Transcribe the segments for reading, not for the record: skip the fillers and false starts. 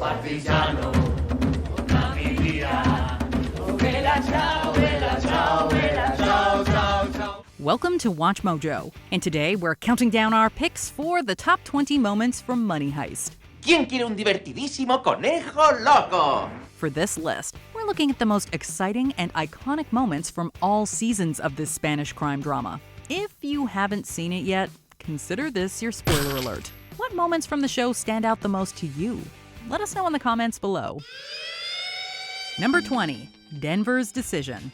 Partigiano, una mi vida. Oh, bella ciao, bella ciao, bella ciao, ciao, ciao. Welcome to WatchMojo, and today we're counting down our picks for the top 20 moments from Money Heist. ¿Quién quiere un divertidísimo conejo loco? For this list, we're looking at the most exciting and iconic moments from all seasons of this Spanish crime drama. If you haven't seen it yet, consider this your spoiler alert. What moments from the show stand out the most to you? Let us know in the comments below. Number 20, Denver's decision.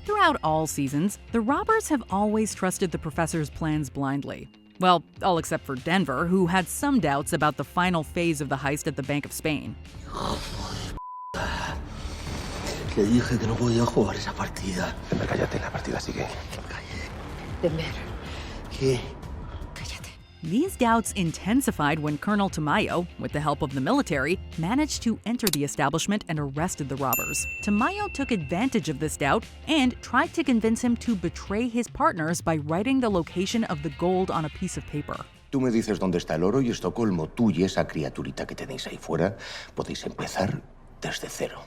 Throughout all seasons, the robbers have always trusted the professor's plans blindly. Well, all except for Denver, who had some doubts about the final phase of the heist at the Bank of Spain. Le dije que no podía jugar esa partida. Denver, cállate, la partida sigue. Denver. ¿Qué? Cállate. These doubts intensified when Colonel Tamayo, with the help of the military, managed to enter the establishment and arrested the robbers. Tamayo took advantage of this doubt and tried to convince him to betray his partners by writing the location of the gold on a piece of paper. Tú me dices dónde está el oro y Estocolmo, tú y esa criaturita que tenéis ahí fuera, podéis empezar desde cero.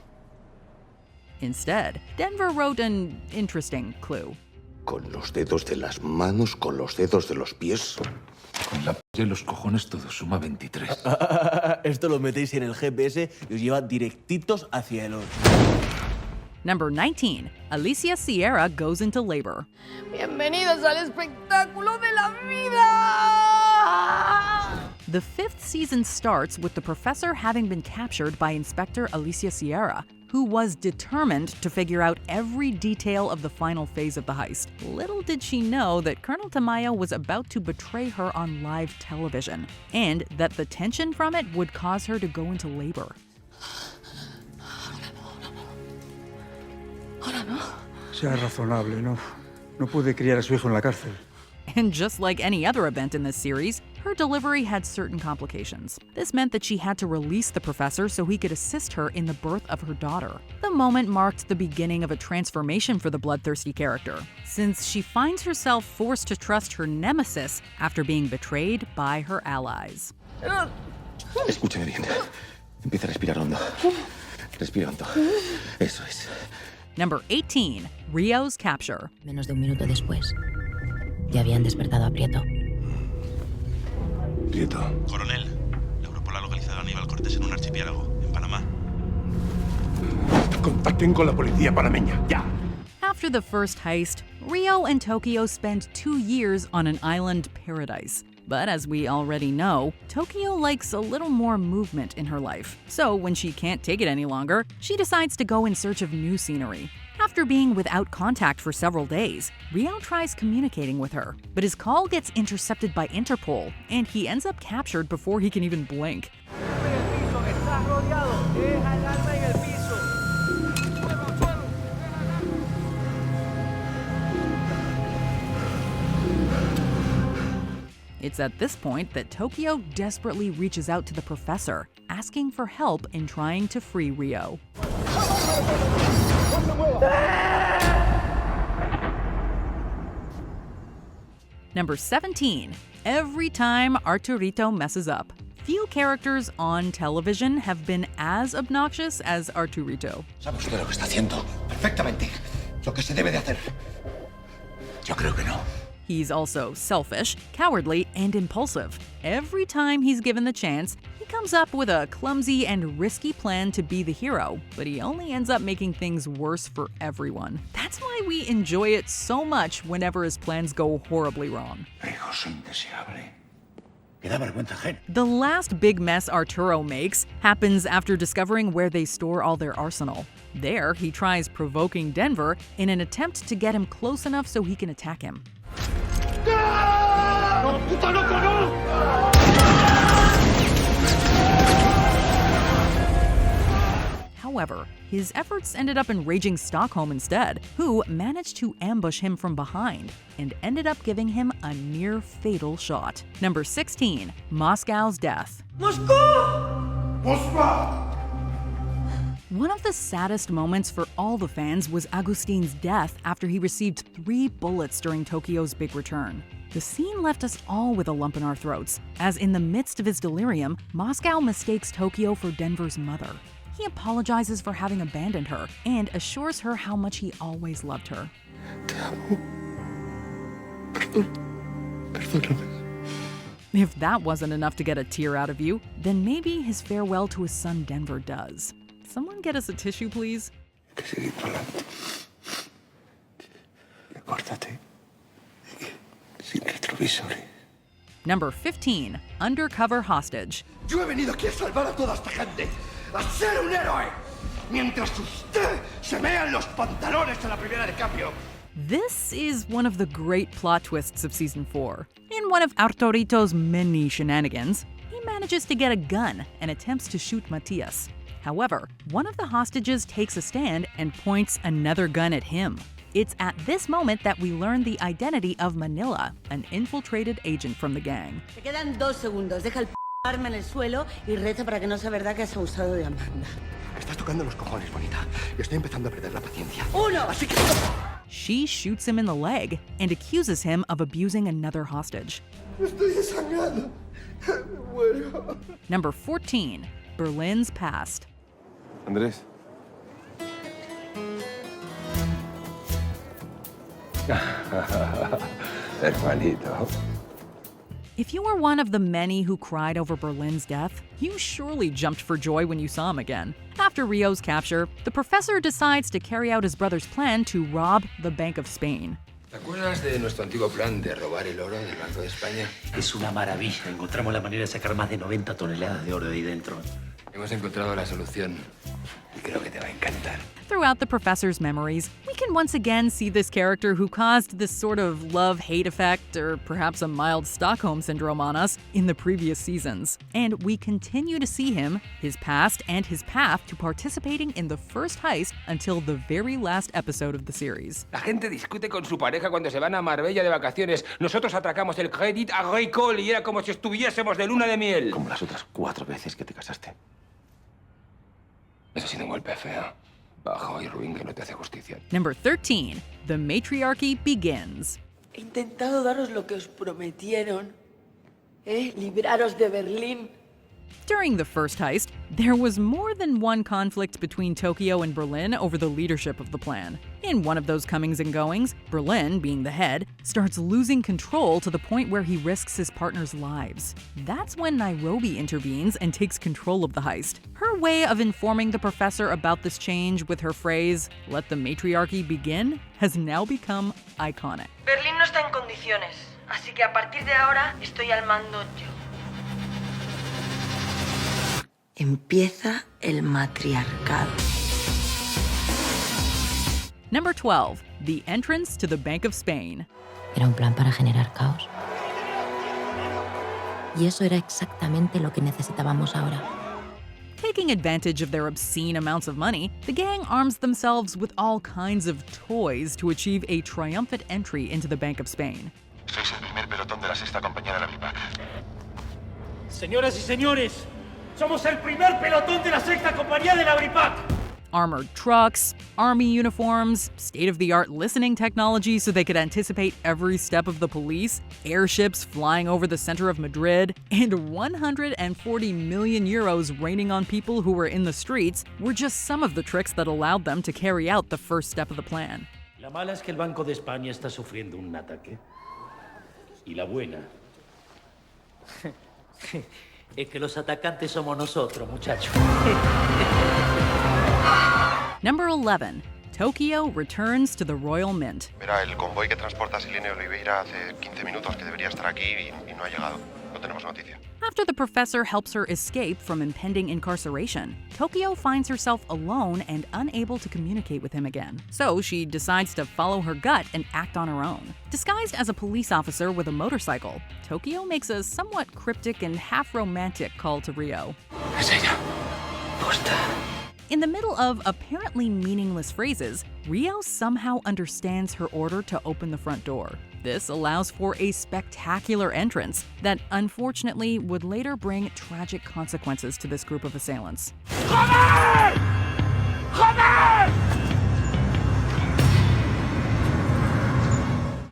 Instead, Denver wrote an interesting clue. Con los dedos de las manos, con los dedos de los pies. Con la p y los cojones todo suma 23. Esto lo metéis en el GPS y os lleva directitos hacia el oro. Number 19, Alicia Sierra goes into labor. Bienvenidos al espectáculo de la vida. The fifth season starts with the professor having been captured by Inspector Alicia Sierra, who was determined to figure out every detail of the final phase of the heist. Little did she know that Colonel Tamayo was about to betray her on live television, and that the tension from it would cause her to go into labor. Ahora no. Sea razonable, no puede criar a su hijo en la cárcel. And just like any other event in this series, her delivery had certain complications. This meant that she had to release the professor so he could assist her in the birth of her daughter. The moment marked the beginning of a transformation for the bloodthirsty character, since she finds herself forced to trust her nemesis after being betrayed by her allies. Escúchame bien. Empieza a respirar hondo. Respira hondo. Eso es. Number 18, Rio's capture. Menos de un minuto después, ya habían despertado a Prieto. Prieto. Coronel, la Europol ha localizado a Aníbal Cortés en un archipiélago, en Panamá. Contacten con la policía panameña, ya. After the first heist, Rio and Tokyo spend 2 years on an island paradise. But as we already know, Tokyo likes a little more movement in her life. So when she can't take it any longer, she decides to go in search of new scenery. After being without contact for several days, Rio tries communicating with her, but his call gets intercepted by Interpol, and he ends up captured before he can even blink. It's at this point that Tokyo desperately reaches out to the professor, asking for help in trying to free Rio. Number 17, every time Arturito messes up. Few characters on television have been as obnoxious as Arturito. ¿Sabe usted lo que está haciendo? Perfectamente. Lo que se debe de hacer. Yo creo que no. He's also selfish, cowardly, and impulsive. Every time he's given the chance, he comes up with a clumsy and risky plan to be the hero, but he only ends up making things worse for everyone. That's why we enjoy it so much whenever his plans go horribly wrong. The last big mess Arturo makes happens after discovering where they store all their arsenal. There, he tries provoking Denver in an attempt to get him close enough so he can attack him. However, his efforts ended up enraging Stockholm instead, who managed to ambush him from behind and ended up giving him a near-fatal shot. Number 16, Moscow's death. One of the saddest moments for all the fans was Agustin's death after he received 3 bullets during Tokyo's big return. The scene left us all with a lump in our throats, as in the midst of his delirium, Moscow mistakes Tokyo for Denver's mother. He apologizes for having abandoned her and assures her how much he always loved her. Te amo. Perdóname. If that wasn't enough to get a tear out of you, then maybe his farewell to his son Denver does. Someone get us a tissue, please? Hay que seguir para adelante. Recórdate de que sin retrovisores. Number 15, Undercover Hostage. Yo he venido aquí a salvar a toda esta gente, a ser un héroe, mientras usted se mea en los pantalones en la primera de cambio. This is one of the great plot twists of Season 4. In one of Arturito's many shenanigans, he manages to get a gun and attempts to shoot Matias. However, one of the hostages takes a stand and points another gun at him. It's at this moment that we learn the identity of Manila, an infiltrated agent from the gang. Te quedan 2 segundos. Deja el arma en el suelo y reza para que no sea verdad que has abusado de Amanda. Me estás tocando los cojones, bonita. Y estoy empezando a perder la paciencia. 1. Así que... She shoots him in the leg and accuses him of abusing another hostage. Estoy desangrado. Me muero. Number 14, Berlin's Past. Andrés. Hermanito. If you were one of the many who cried over Berlin's death, you surely jumped for joy when you saw him again. After Rio's capture, the professor decides to carry out his brother's plan to rob the Bank of Spain. ¿Te acuerdas de nuestro antiguo plan de robar el oro del Banco de España? Es una maravilla. Encontramos la manera de sacar más de 90 toneladas de oro de ahí dentro. Hemos encontrado la solución y creo que te va a encantar. Throughout the professor's memories, we can once again see this character who caused this sort of love-hate effect, or perhaps a mild Stockholm syndrome on us, in the previous seasons. And we continue to see him, his past, and his path to participating in the first heist until the very last episode of the series. La gente discute con su pareja cuando se van a Marbella de vacaciones. Nosotros atracamos el Crédit Agricole y era como si estuviésemos de luna de miel. Como las otras 4 veces que te casaste. Eso ha sido un golpe feo. Bajo y ruin que no te hace justicia. Number 13, The Matriarchy Begins. He intentado daros lo que os prometieron, libraros de Berlín. During the first heist, there was more than one conflict between Tokyo and Berlin over the leadership of the plan. In one of those comings and goings, Berlin, being the head, starts losing control to the point where he risks his partner's lives. That's when Nairobi intervenes and takes control of the heist. Her way of informing the professor about this change with her phrase, "Let the matriarchy begin," has now become iconic. Berlín no está en condiciones, así que a partir de ahora estoy al mando yo. Empieza el matriarcado. Number 12, The Entrance to the Bank of Spain. Era un plan para generar caos. Y eso era exactamente lo que necesitábamos ahora. Taking advantage of their obscene amounts of money, the gang arms themselves with all kinds of toys to achieve a triumphant entry into the Bank of Spain. Sois el primer pelotón de la 6ª compañía de la BIPAC. Señoras y señores, somos el primer pelotón de la 6ª compañía de la BIPAC. Armored trucks, army uniforms, state-of-the-art listening technology so they could anticipate every step of the police, airships flying over the center of Madrid, and 140 million euros raining on people who were in the streets were just some of the tricks that allowed them to carry out the first step of the plan. La mala es que el Banco de España está sufriendo un ataque. Y la buena es que los atacantes somos nosotros, muchachos. Number 11, Tokyo returns to the Royal Mint. Mira, el convoy que transporta a Silene Oliveira hace 15 minutos que debería estar aquí y no ha llegado. No tenemos noticia. After the professor helps her escape from impending incarceration, Tokyo finds herself alone and unable to communicate with him again. So she decides to follow her gut and act on her own. Disguised as a police officer with a motorcycle, Tokyo makes a somewhat cryptic and half-romantic call to Rio. Es ella. Gusta. In the middle of apparently meaningless phrases, Rio somehow understands her order to open the front door. This allows for a spectacular entrance that unfortunately would later bring tragic consequences to this group of assailants. ¡Joder! ¡Joder!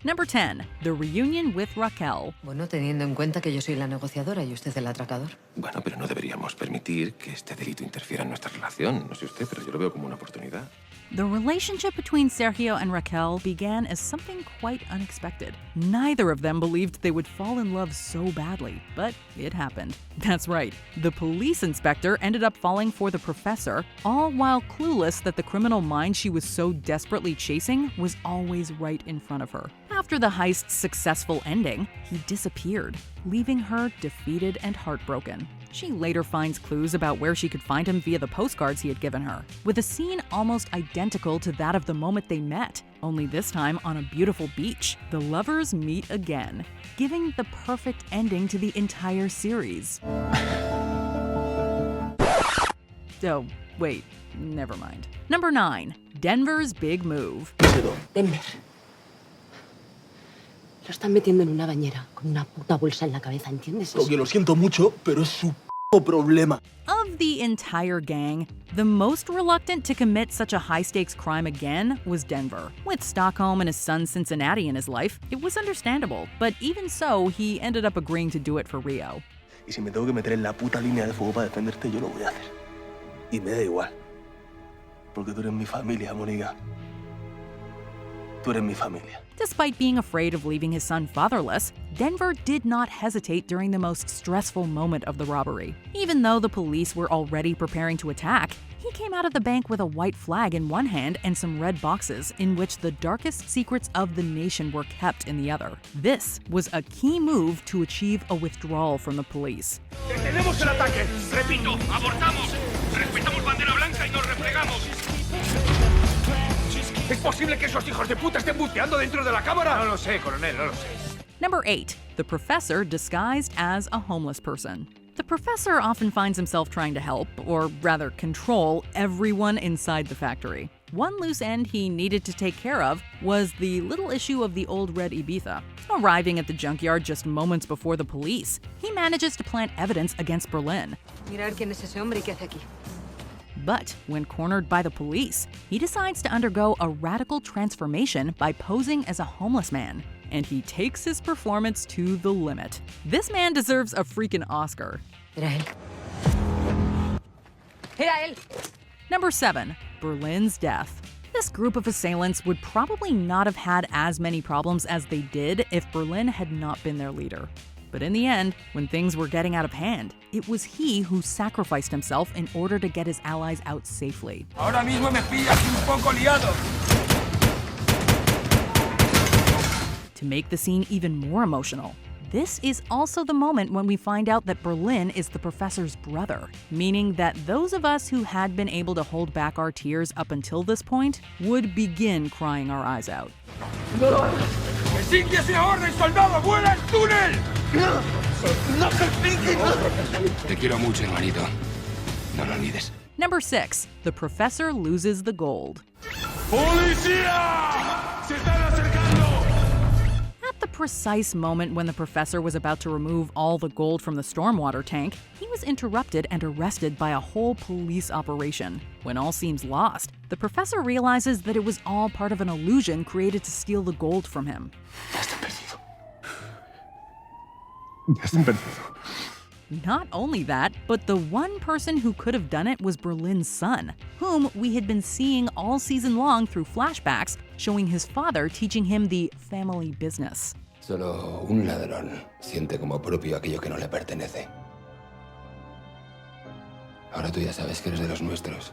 Number 10. The reunion with Raquel. Bueno, teniendo en cuenta que yo soy la negociadora y usted el atracador. Bueno, pero no deberíamos permitir que este delito interfiera en nuestra relación. No sé usted, pero yo lo veo como una oportunidad. The relationship between Sergio and Raquel began as something quite unexpected. Neither of them believed they would fall in love so badly, but it happened. That's right, the police inspector ended up falling for the professor, all while clueless that the criminal mind she was so desperately chasing was always right in front of her. After the heist's successful ending, he disappeared, leaving her defeated and heartbroken. She later finds clues about where she could find him via the postcards he had given her, with a scene almost identical to that of the moment they met, only this time on a beautiful beach. The lovers meet again, giving the perfect ending to the entire series. Oh, wait, never mind. Number 9. Denver's big move. Denver. Lo están metiendo en una bañera con una puta bolsa en la cabeza, ¿entiendes eso? Oye, lo siento mucho, pero es su problema. Of the entire gang, the most reluctant to commit such a high-stakes crime again was Denver. With Stockholm and his son Cincinnati in his life, it was understandable, but even so, he ended up agreeing to do it for Rio. Y si me tengo que meter en la puta línea de fuego para defenderte, yo lo voy a hacer. Y me da igual. Porque tú eres mi familia, Mónica. Tú eres mi familia. Despite being afraid of leaving his son fatherless, Denver did not hesitate during the most stressful moment of the robbery. Even though the police were already preparing to attack, he came out of the bank with a white flag in one hand and some red boxes in which the darkest secrets of the nation were kept in the other. This was a key move to achieve a withdrawal from the police. ¡Detenemos el ataque! Repito, abortamos. Respetamos bandera blanca y nos replegamos. ¿Es posible que esos hijos de puta estén buceando dentro de la cámara? No lo sé, coronel, no lo sé. Number 8. The professor disguised as a homeless person. The professor often finds himself trying to help, or rather control, everyone inside the factory. One loose end he needed to take care of was the little issue of the old red Ibiza. Arriving at the junkyard just moments before the police, he manages to plant evidence against Berlin. Mirar quién es ese hombre y qué hace aquí. But when cornered by the police, he decides to undergo a radical transformation by posing as a homeless man. And he takes his performance to the limit. This man deserves a freaking Oscar. Era él. Era él. Number 7. Berlin's death. This group of assailants would probably not have had as many problems as they did if Berlin had not been their leader. But in the end, when things were getting out of hand, it was he who sacrificed himself in order to get his allies out safely. Ahora mismo me pillas un poco liado. To make the scene even more emotional, this is also the moment when we find out that Berlin is the professor's brother, meaning that those of us who had been able to hold back our tears up until this point would begin crying our eyes out. ¡Que sigue esa orden, soldado! ¡Vuela el túnel! Te quiero mucho, hermanito. No lo olvides. Number 6. The professor loses the gold. ¡Policía! ¡Se están acercando! At the precise moment when the professor was about to remove all the gold from the stormwater tank, he was interrupted and arrested by a whole police operation. When all seems lost, the professor realizes that it was all part of an illusion created to steal the gold from him. Not only that, but the one person who could have done it was Berlin's son, whom we had been seeing all season long through flashbacks, showing his father teaching him the family business. Solo un ladrón siente como propio aquello que no le pertenece. Ahora tú ya sabes que eres de los nuestros.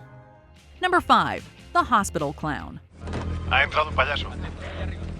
Number 5. The hospital clown. Ha entrado un payaso.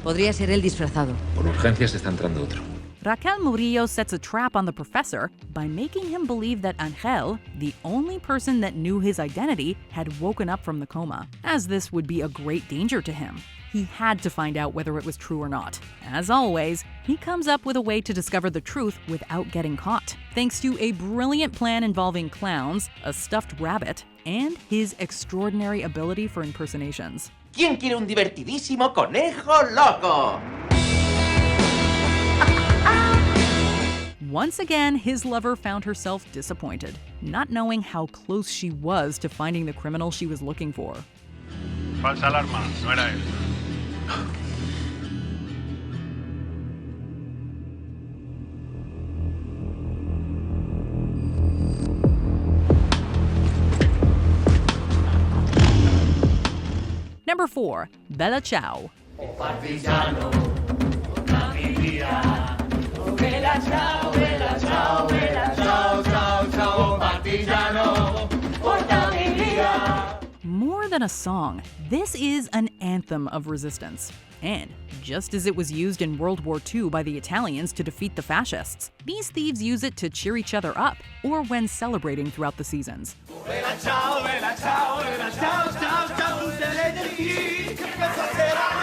Podría ser él disfrazado. Por urgencias está entrando otro. Raquel Murillo sets a trap on the professor by making him believe that Angel, the only person that knew his identity, had woken up from the coma, as this would be a great danger to him. He had to find out whether it was true or not. As always, he comes up with a way to discover the truth without getting caught, thanks to a brilliant plan involving clowns, a stuffed rabbit, and his extraordinary ability for impersonations. ¿Quién quiere un divertidísimo conejo loco? Once again, his lover found herself disappointed, not knowing how close she was to finding the criminal she was looking for. Falsa alarma, no era él. Number 4. Bella Ciao. Oh partigiano, oh Camilla, oh bella ciao, bella ciao, bella ciao, ciao, ciao, oh partigiano, porta mi via. More than a song, this is an anthem of resistance. And just as it was used in World War II by the Italians to defeat the fascists, these thieves use it to cheer each other up or when celebrating throughout the seasons. Bella ciao, bella ciao, bella ciao, ciao, ciao, tutte le energie che passeranno.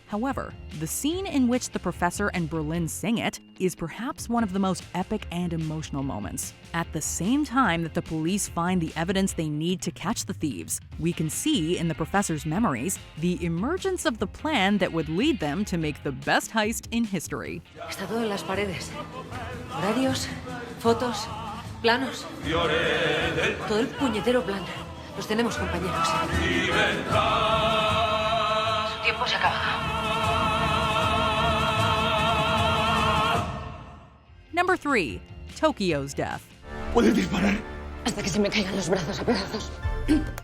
However, the scene in which the professor and Berlin sing it is perhaps one of the most epic and emotional moments. At the same time that the police find the evidence they need to catch the thieves, we can see in the professor's memories the emergence of the plan that would lead them to make the best heist in history. Está todo en las paredes. Horarios, fotos, planos. Todo el puñetero plan. Los tenemos, compañeros. Su tiempo se acaba. Number 3. Tokyo's death. ¿Puedes disparar? Hasta que se me caigan los brazos a pedazos.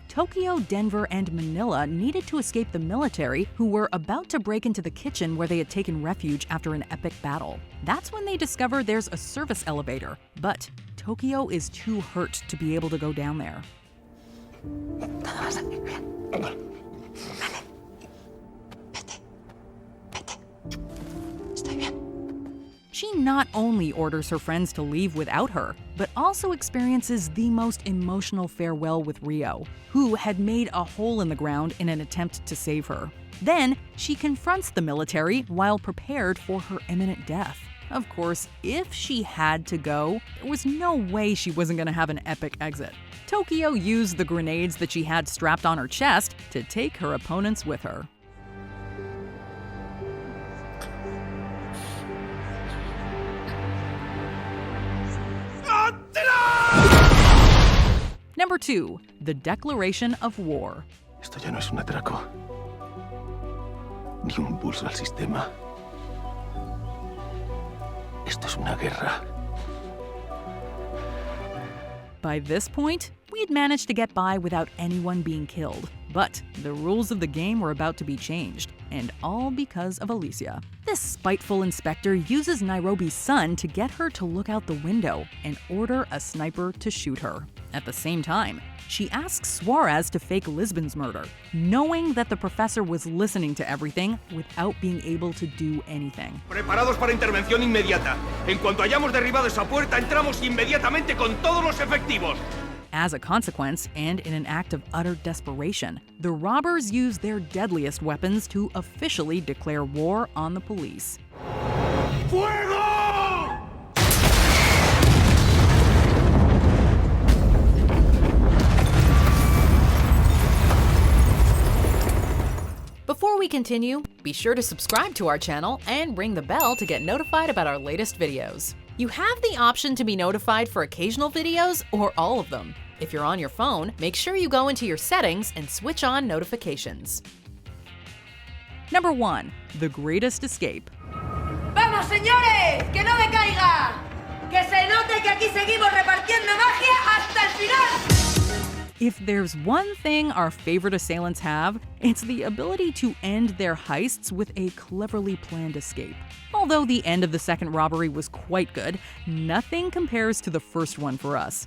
Tokyo, Denver, and Manila needed to escape the military who were about to break into the kitchen where they had taken refuge after an epic battle. That's when they discover there's a service elevator, but Tokyo is too hurt to be able to go down there. Todo va a salir bien. Vale. Vete. Estoy bien. She not only orders her friends to leave without her, but also experiences the most emotional farewell with Rio, who had made a hole in the ground in an attempt to save her. Then, she confronts the military while prepared for her imminent death. Of course, if she had to go, there was no way she wasn't going to have an epic exit. Tokyo used the grenades that she had strapped on her chest to take her opponents with her. Number 2. The Declaration of War. Esto ya no es un atraco, ni un impulso al sistema. Esto es una guerra. By this point, we had managed to get by without anyone being killed. But the rules of the game were about to be changed, and all because of Alicia. This spiteful inspector uses Nairobi's son to get her to look out the window and order a sniper to shoot her. At the same time, she asks Suarez to fake Lisbon's murder, knowing that the professor was listening to everything without being able to do anything. Preparados para intervención inmediata. En cuanto hayamos derribado esa puerta, entramos inmediatamente con todos los efectivos. As a consequence, and in an act of utter desperation, the robbers use their deadliest weapons to officially declare war on the police. ¡Fuego! Before we continue, be sure to subscribe to our channel and ring the bell to get notified about our latest videos. You have the option to be notified for occasional videos or all of them. If you're on your phone, make sure you go into your settings and switch on notifications. Number 1. The Greatest Escape. ¡Vamos, señores! ¡Que no me caiga! ¡Que se note que aquí seguimos repartiendo magia hasta el final! If there's one thing our favorite assailants have, it's the ability to end their heists with a cleverly planned escape. Although the end of the second robbery was quite good, nothing compares to the first one for us.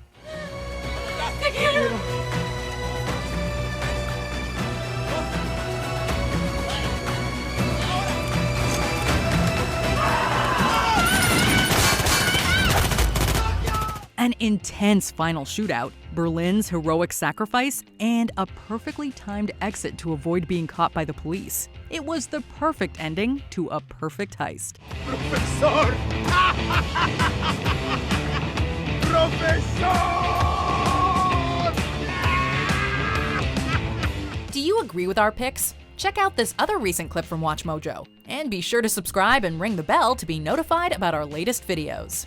An intense final shootout, Berlin's heroic sacrifice, and a perfectly timed exit to avoid being caught by the police. It was the perfect ending to a perfect heist. ¡Profesor! ¡Profesor! Do you agree with our picks? Check out this other recent clip from WatchMojo, and be sure to subscribe and ring the bell to be notified about our latest videos.